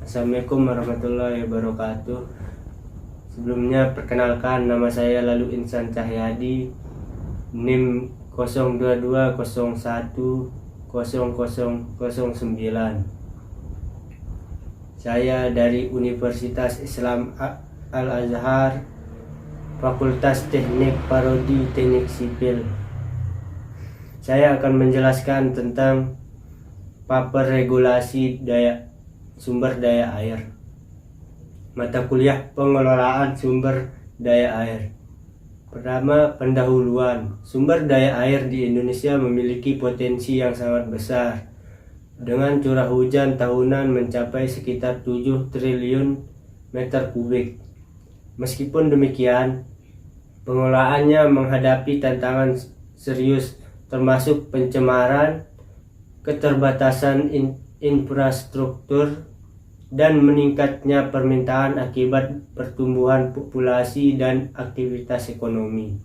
Assalamualaikum warahmatullahi wabarakatuh. Sebelumnya perkenalkan, nama saya Lalu Insan Cahyadi, NIM 022010009. Saya dari Universitas Islam Al-Azhar, Fakultas Teknik Prodi Teknik Sipil. Saya akan menjelaskan tentang paper regulasi sumber daya air. Mata kuliah pengelolaan sumber daya air. Pertama, pendahuluan. Sumber daya air di Indonesia memiliki potensi yang sangat besar, dengan curah hujan tahunan mencapai sekitar 7 triliun meter kubik. Meskipun demikian, pengelolaannya menghadapi tantangan serius, termasuk pencemaran, keterbatasan infrastruktur, dan meningkatnya permintaan akibat pertumbuhan populasi dan aktivitas ekonomi.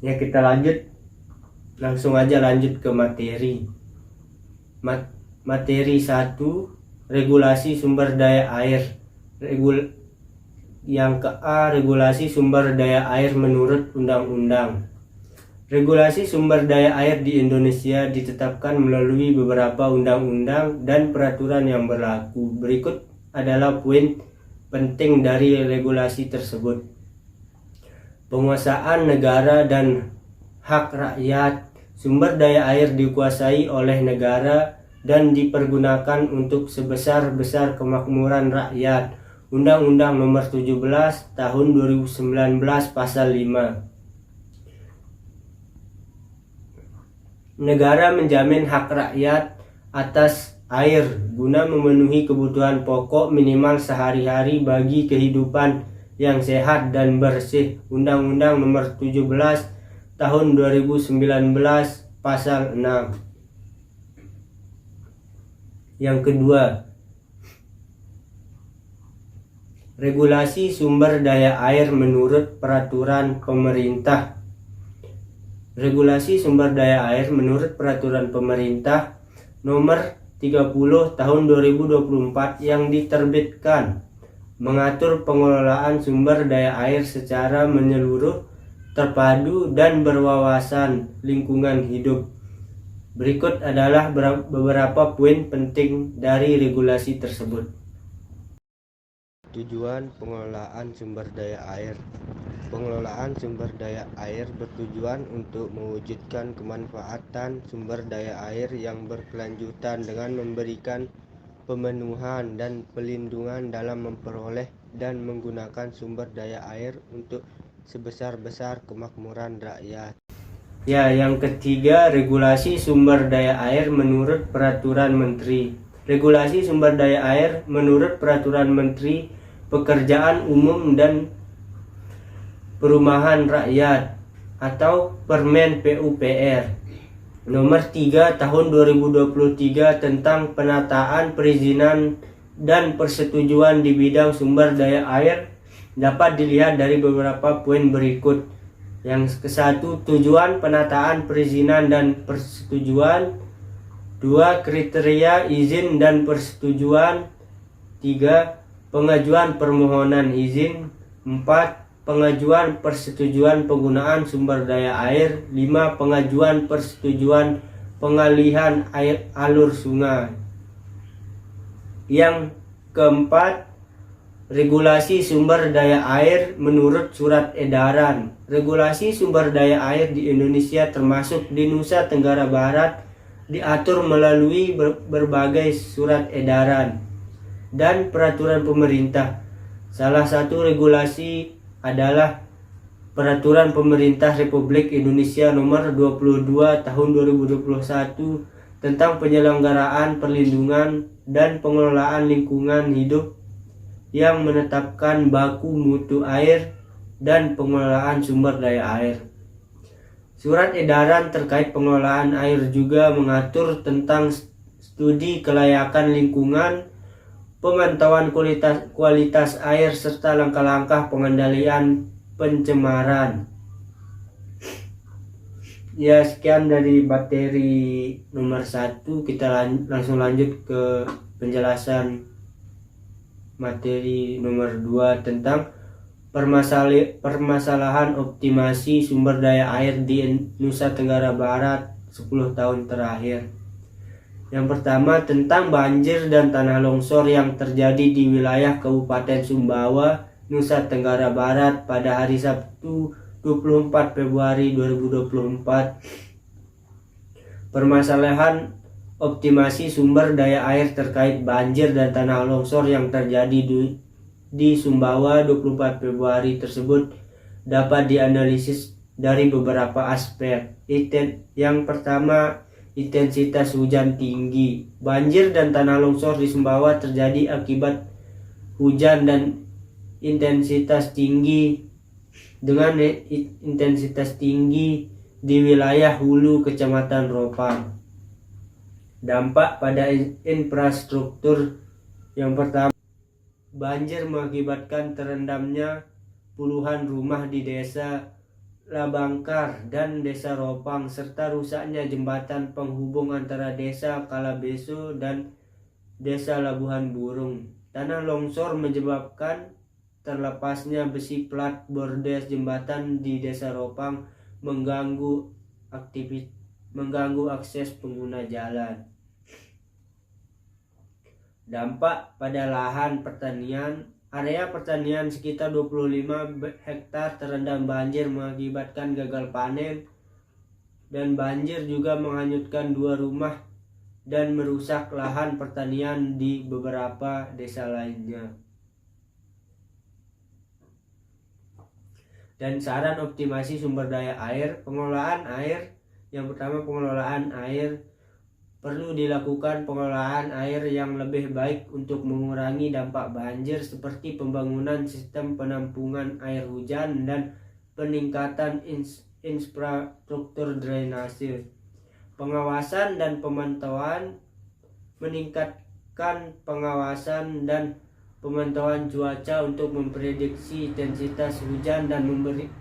Ya, kita langsung aja lanjut ke materi. Materi 1, regulasi sumber daya air. Yang ke A, regulasi sumber daya air menurut undang-undang. Regulasi sumber daya air di Indonesia ditetapkan melalui beberapa undang-undang dan peraturan yang berlaku. Berikut adalah poin penting dari regulasi tersebut. Penguasaan negara dan hak rakyat. Sumber daya air dikuasai oleh negara dan dipergunakan untuk sebesar-besar kemakmuran rakyat. Undang-Undang Nomor 17 Tahun 2019 Pasal 5. Negara menjamin hak rakyat atas air guna memenuhi kebutuhan pokok minimal sehari-hari bagi kehidupan yang sehat dan bersih. Undang-Undang Nomor 17 Tahun 2019 Pasal 6. Yang kedua, regulasi sumber daya air menurut peraturan pemerintah. Regulasi sumber daya air menurut peraturan pemerintah nomor 30 tahun 2024 yang diterbitkan mengatur pengelolaan sumber daya air secara menyeluruh, terpadu, dan berwawasan lingkungan hidup. Berikut adalah beberapa poin penting dari regulasi tersebut. Tujuan pengelolaan sumber daya air. Pengelolaan sumber daya air bertujuan untuk mewujudkan kemanfaatan sumber daya air yang berkelanjutan dengan memberikan pemenuhan dan pelindungan dalam memperoleh dan menggunakan sumber daya air untuk sebesar-besar kemakmuran rakyat. Ya, yang ketiga, regulasi sumber daya air menurut peraturan menteri. Regulasi sumber daya air menurut peraturan menteri Pekerjaan Umum dan Perumahan Rakyat atau Permen PUPR Nomor 3 Tahun 2023 tentang penataan perizinan dan persetujuan di bidang sumber daya air dapat dilihat dari beberapa poin berikut. Yang ke-1, tujuan penataan perizinan dan persetujuan. 2, kriteria izin dan persetujuan. 3, pengajuan permohonan izin. 4, pengajuan persetujuan penggunaan sumber daya air. 5, pengajuan persetujuan pengalihan air alur sungai. Yang keempat, regulasi sumber daya air menurut surat edaran. Regulasi sumber daya air di Indonesia termasuk di Nusa Tenggara Barat diatur melalui berbagai surat edaran dan peraturan pemerintah. Salah satu regulasi adalah Peraturan Pemerintah Republik Indonesia Nomor 22 Tahun 2021 tentang penyelenggaraan perlindungan dan pengelolaan lingkungan hidup yang menetapkan baku mutu air dan pengelolaan sumber daya air. Surat edaran terkait pengelolaan air juga mengatur tentang studi kelayakan lingkungan, pemantauan kualitas air, serta langkah-langkah pengendalian pencemaran. Ya, sekian dari materi nomor 1. Kita langsung lanjut ke penjelasan materi nomor 2 tentang permasalahan optimasi sumber daya air di Nusa Tenggara Barat 10 tahun terakhir. Yang pertama tentang banjir dan tanah longsor yang terjadi di wilayah Kabupaten Sumbawa, Nusa Tenggara Barat pada hari Sabtu 24 Februari 2024. Permasalahan optimasi sumber daya air terkait banjir dan tanah longsor yang terjadi di Sumbawa 24 Februari tersebut dapat dianalisis dari beberapa aspek. Yang pertama, intensitas hujan tinggi. Banjir dan tanah longsor di Sumbawa terjadi akibat hujan dan intensitas tinggi dengan intensitas tinggi di wilayah Hulu, Kecamatan Ropang. Dampak pada infrastruktur. Yang pertama, banjir mengakibatkan terendamnya puluhan rumah di Desa Labangkar dan Desa Ropang, serta rusaknya jembatan penghubung antara Desa Kalabeso dan Desa Labuhan Burung. Tanah longsor menyebabkan terlepasnya besi plat bordes jembatan di Desa Ropang, mengganggu akses pengguna jalan. Dampak pada lahan pertanian. Area pertanian sekitar 25 hektar terendam banjir mengakibatkan gagal panen, dan banjir juga menghanyutkan 2 rumah dan merusak lahan pertanian di beberapa desa lainnya. Dan saran optimasi sumber daya air. Pengelolaan air. Yang pertama, pengelolaan air. Perlu dilakukan pengelolaan air yang lebih baik untuk mengurangi dampak banjir, seperti pembangunan sistem penampungan air hujan dan peningkatan infrastruktur drainase. Pengawasan dan pemantauan. Meningkatkan pengawasan dan pemantauan cuaca untuk memprediksi intensitas hujan dan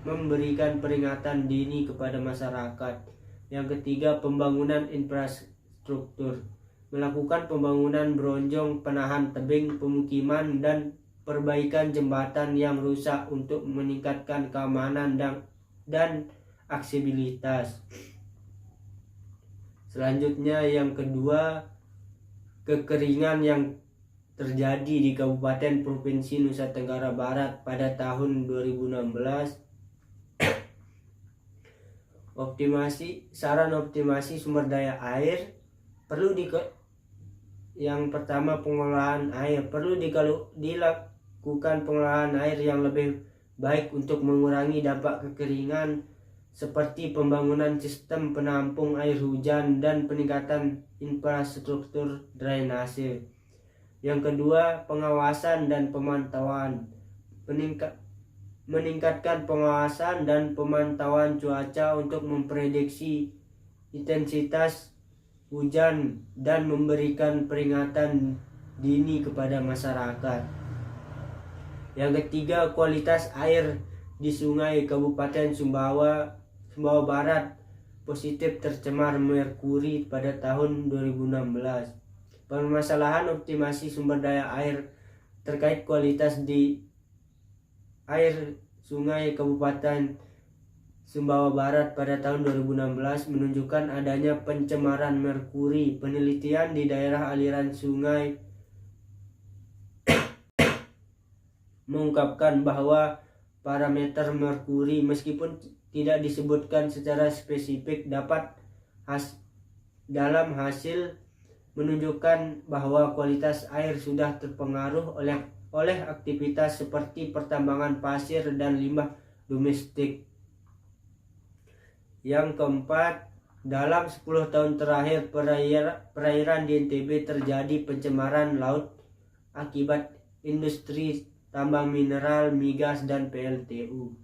memberikan peringatan dini kepada masyarakat. Yang ketiga, pembangunan infrastruktur. Melakukan pembangunan bronjong penahan tebing pemukiman dan perbaikan jembatan yang rusak untuk meningkatkan keamanan dan aksesibilitas. Selanjutnya, yang kedua, kekeringan yang terjadi di Kabupaten Provinsi Nusa Tenggara Barat pada tahun 2016. Saran optimasi sumber daya air. Yang pertama, pengelolaan air. Perlu dilakukan pengelolaan air yang lebih baik untuk mengurangi dampak kekeringan, seperti pembangunan sistem penampung air hujan dan peningkatan infrastruktur drainase. Yang kedua, pengawasan dan pemantauan. Meningkatkan pengawasan dan pemantauan cuaca untuk memprediksi intensitas hujan dan memberikan peringatan dini kepada masyarakat. Yang ketiga, kualitas air di sungai Kabupaten Sumbawa Barat positif tercemar merkuri pada tahun 2016. Permasalahan optimasi sumber daya air terkait kualitas di air sungai Kabupaten Sumbawa Barat pada tahun 2016 menunjukkan adanya pencemaran merkuri. Penelitian di daerah aliran sungai mengungkapkan bahwa parameter merkuri, meskipun tidak disebutkan secara spesifik, dalam hasil menunjukkan bahwa kualitas air sudah terpengaruh oleh aktivitas seperti pertambangan pasir dan limbah domestik. Yang keempat, dalam 10 tahun terakhir perairan di NTB terjadi pencemaran laut akibat industri tambang mineral, migas, dan PLTU.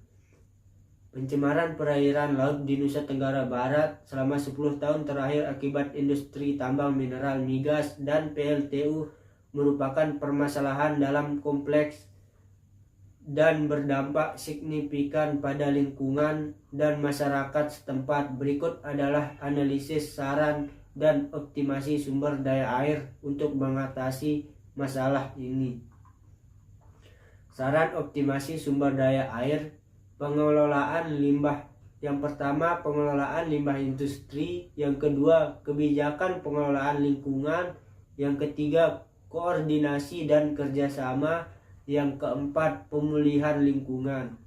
Pencemaran perairan laut di Nusa Tenggara Barat selama 10 tahun terakhir akibat industri tambang mineral, migas, dan PLTU merupakan permasalahan dalam kompleks dan berdampak signifikan pada lingkungan dan masyarakat setempat. Berikut adalah analisis saran dan optimasi sumber daya air untuk mengatasi masalah ini. Saran optimasi sumber daya air: pengelolaan limbah. Yang pertama, pengelolaan limbah industri. Yang kedua, kebijakan pengelolaan lingkungan. Yang ketiga, koordinasi dan kerjasama. Yang keempat, pemulihan lingkungan.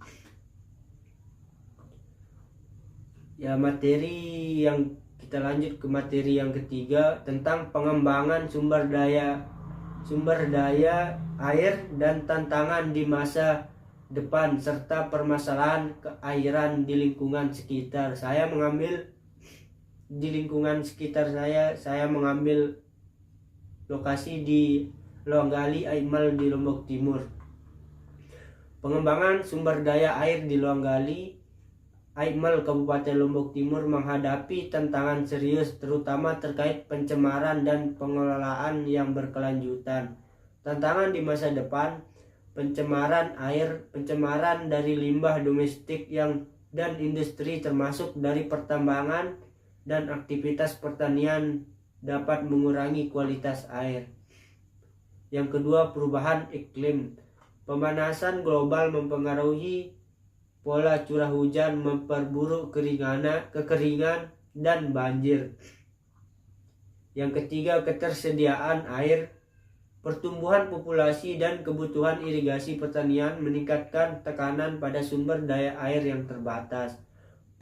Ya, materi yang kita lanjut ke materi yang ketiga tentang pengembangan sumber daya air dan tantangan di masa depan serta permasalahan keairan di lingkungan sekitar. Saya mengambil di lingkungan sekitar saya mengambil lokasi di Loanggali, Aimal di Lombok Timur. Pengembangan sumber daya air di Loanggali, Aimal, Kabupaten Lombok Timur menghadapi tantangan serius terutama terkait pencemaran dan pengelolaan yang berkelanjutan. Tantangan di masa depan: pencemaran air, pencemaran dari limbah domestik dan industri termasuk dari pertambangan dan aktivitas pertanian dapat mengurangi kualitas air. Yang kedua, perubahan iklim. Pemanasan global mempengaruhi pola curah hujan, memperburuk kekeringan dan banjir. Yang ketiga, ketersediaan air. Pertumbuhan populasi dan kebutuhan irigasi pertanian meningkatkan tekanan pada sumber daya air yang terbatas.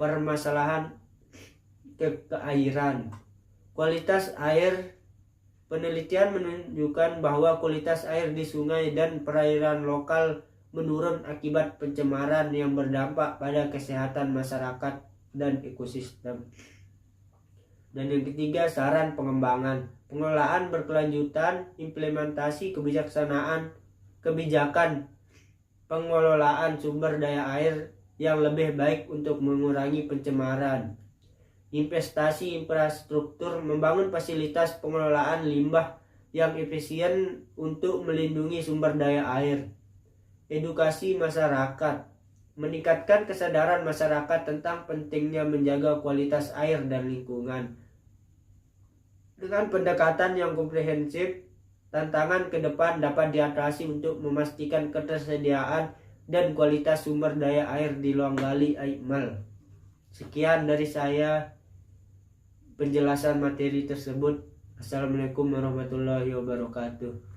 Permasalahan keairan. Kualitas air. Penelitian menunjukkan bahwa kualitas air di sungai dan perairan lokal menurun akibat pencemaran yang berdampak pada kesehatan masyarakat dan ekosistem. Dan yang ketiga, saran pengembangan. Pengelolaan berkelanjutan, implementasi kebijakan pengelolaan sumber daya air yang lebih baik untuk mengurangi pencemaran. Investasi infrastruktur, membangun fasilitas pengelolaan limbah yang efisien untuk melindungi sumber daya air. Edukasi masyarakat, meningkatkan kesadaran masyarakat tentang pentingnya menjaga kualitas air dan lingkungan. Dengan pendekatan yang komprehensif, tantangan ke depan dapat diatasi untuk memastikan ketersediaan dan kualitas sumber daya air di Loanggali, Aimal. Sekian dari saya penjelasan materi tersebut. Assalamualaikum warahmatullahi wabarakatuh.